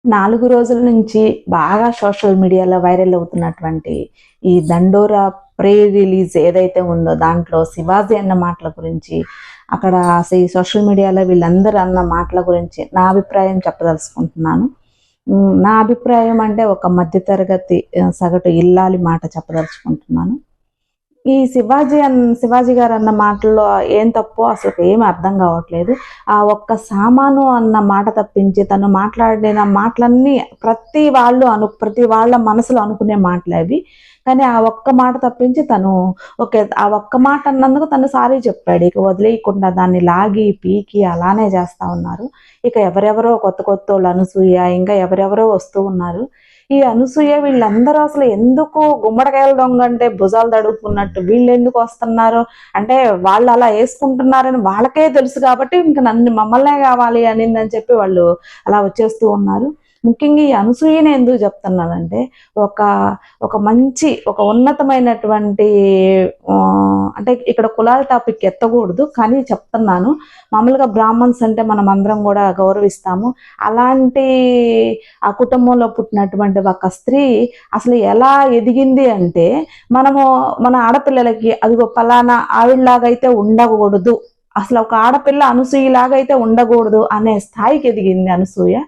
4 రోజుల నుంచి బాగా సోషల్ మీడియాలో వైరల్ అవుతున్నటువంటి ఈ దండోరా ప్రీ రిలీజ్ ఏదైతే ఉందో దాంట్లో శివాజీ అన్న మాటల గురించి, అక్కడ అసలు ఈ సోషల్ మీడియాలో వీళ్ళందరూ అన్న మాటల గురించి నా అభిప్రాయం చెప్పదలుచుకుంటున్నాను. నా అభిప్రాయం అంటే ఒక మధ్యతరగతి సగటు ఇల్లాలి మాట చెప్పదలుచుకుంటున్నాను. ఈ శివాజీ గారు అన్న మాటల్లో ఏం తప్పో అసలు ఏమి అర్థం కావట్లేదు. ఆ ఒక్క సామాను అన్న మాట తప్పించి తను మాట్లాడిన మాటలన్నీ ప్రతి వాళ్ళ మనసులో అనుకునే మాటలే అవి. కానీ ఆ ఒక్క మాట తప్పించి తను ఆ ఒక్క మాట అన్నందుకు తను సారీ చెప్పాడు. ఇక వదిలేయకుండా దాన్ని లాగి పీకి అలానే చేస్తా ఉన్నారు. ఇక ఎవరెవరో కొత్తోళ్ళు అనసూయ, ఇంకా ఎవరెవరో వస్తూ ఉన్నారు. ఈ అనసూయ వీళ్ళందరూ అసలు ఎందుకు గుమ్మడికాయల దొంగ అంటే భుజాలు తడుపుకున్నట్టు వీళ్ళు ఎందుకు వస్తున్నారు అంటే, వాళ్ళు అలా వేసుకుంటున్నారని వాళ్ళకే తెలుసు కాబట్టి ఇంక మమ్మల్నే కావాలి అనిందని చెప్పి వాళ్ళు అలా వచ్చేస్తూ ఉన్నారు. ముఖ్యంగా ఈ అనసూయని ఎందుకు చెప్తున్నానంటే, ఒక ఉన్నతమైనటువంటి అంటే ఇక్కడ కులాల టాపిక్ ఎత్తకూడదు, కానీ చెప్తున్నాను. మామూలుగా బ్రాహ్మణ్స్ అంటే మనం అందరం కూడా గౌరవిస్తాము. అలాంటి ఆ కుటుంబంలో పుట్టినటువంటి ఒక స్త్రీ అసలు ఎలా ఎదిగింది అంటే, మన ఆడపిల్లలకి అదిగో పలానా ఆవిడలాగైతే ఉండకూడదు, అసలు ఒక ఆడపిల్ల అనసూయలాగైతే ఉండకూడదు అనే స్థాయికి ఎదిగింది అనసూయ.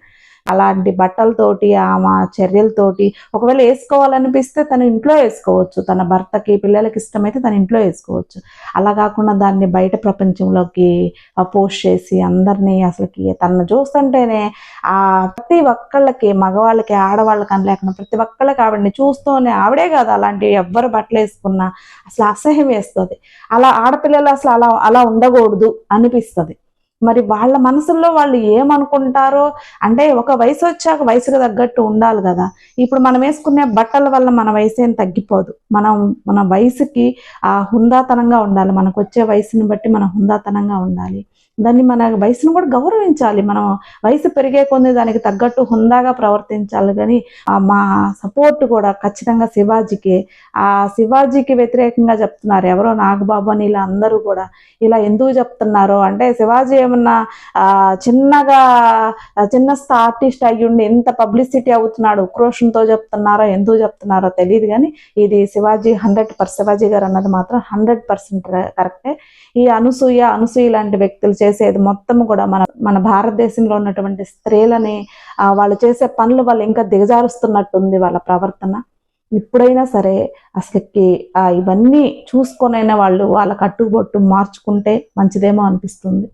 అలాంటి బట్టలతోటి ఆమె చర్యలతోటి ఒకవేళ వేసుకోవాలనిపిస్తే తన ఇంట్లో వేసుకోవచ్చు, తన భర్తకి పిల్లలకి ఇష్టమైతే తన ఇంట్లో వేసుకోవచ్చు. అలా కాకుండా దాన్ని బయట ప్రపంచంలోకి పోస్ట్ చేసి అందరినీ అసలుకి తనను చూస్తుంటేనే ప్రతి ఒక్కళ్ళకి, మగవాళ్ళకి ఆడవాళ్ళకి అని లేకుండా ప్రతి ఒక్కళ్ళకి ఆవిడని చూస్తూనే, ఆవిడే కాదు అలాంటి ఎవ్వరు బట్టలు వేసుకున్నా అసలు అసహ్యం వేస్తుంది. అలా ఆడపిల్లలు అసలు అలా ఉండకూడదు అనిపిస్తుంది. మరి వాళ్ళ మనసుల్లో వాళ్ళు ఏమనుకుంటారో అంటే, ఒక వయసు వచ్చాక వయసుకు తగ్గట్టు ఉండాలి కదా. ఇప్పుడు మనం వేసుకునే బట్టల వల్ల మన వయసు ఏం తగ్గిపోదు. మన వయసుకి హుందాతనంగా ఉండాలి. మనకు వచ్చే వయసుని బట్టి మనం హుందాతనంగా ఉండాలి. మన వయసును కూడా గౌరవించాలి. మనం వయసు పెరిగే కొద్ది దానికి తగ్గట్టు హుందాగా ప్రవర్తించాలి. కానీ మా సపోర్ట్ కూడా ఖచ్చితంగా శివాజీకి. శివాజీకి వ్యతిరేకంగా చెప్తున్నారు ఎవరో నాగబాబు అని ఇలా అందరూ కూడా. ఇలా ఎందుకు చెప్తున్నారో అంటే, శివాజీ ఏమన్నా చిన్న ఆర్టిస్ట్ అయ్యుండి ఎంత పబ్లిసిటీ అవుతున్నాడు, ఉక్రోషంతో చెప్తున్నారో ఎందుకు చెప్తున్నారో తెలియదు. కానీ ఇది శివాజీ గారు అన్నది మాత్రం 100% కరెక్టే. ఈ అనసూయ లాంటి వ్యక్తులు చేసేది మొత్తం కూడా మన భారతదేశంలో ఉన్నటువంటి స్త్రీలని వాళ్ళు చేసే పనులు వాళ్ళు ఇంకా దిగజారుస్తున్నట్టుంది వాళ్ళ ప్రవర్తన. ఇప్పుడైనా సరే అసలుకి ఇవన్నీ చూసుకొనైనా వాళ్ళు వాళ్ళ కట్టుబొట్టు మార్చుకుంటే మంచిదేమో అనిపిస్తుంది.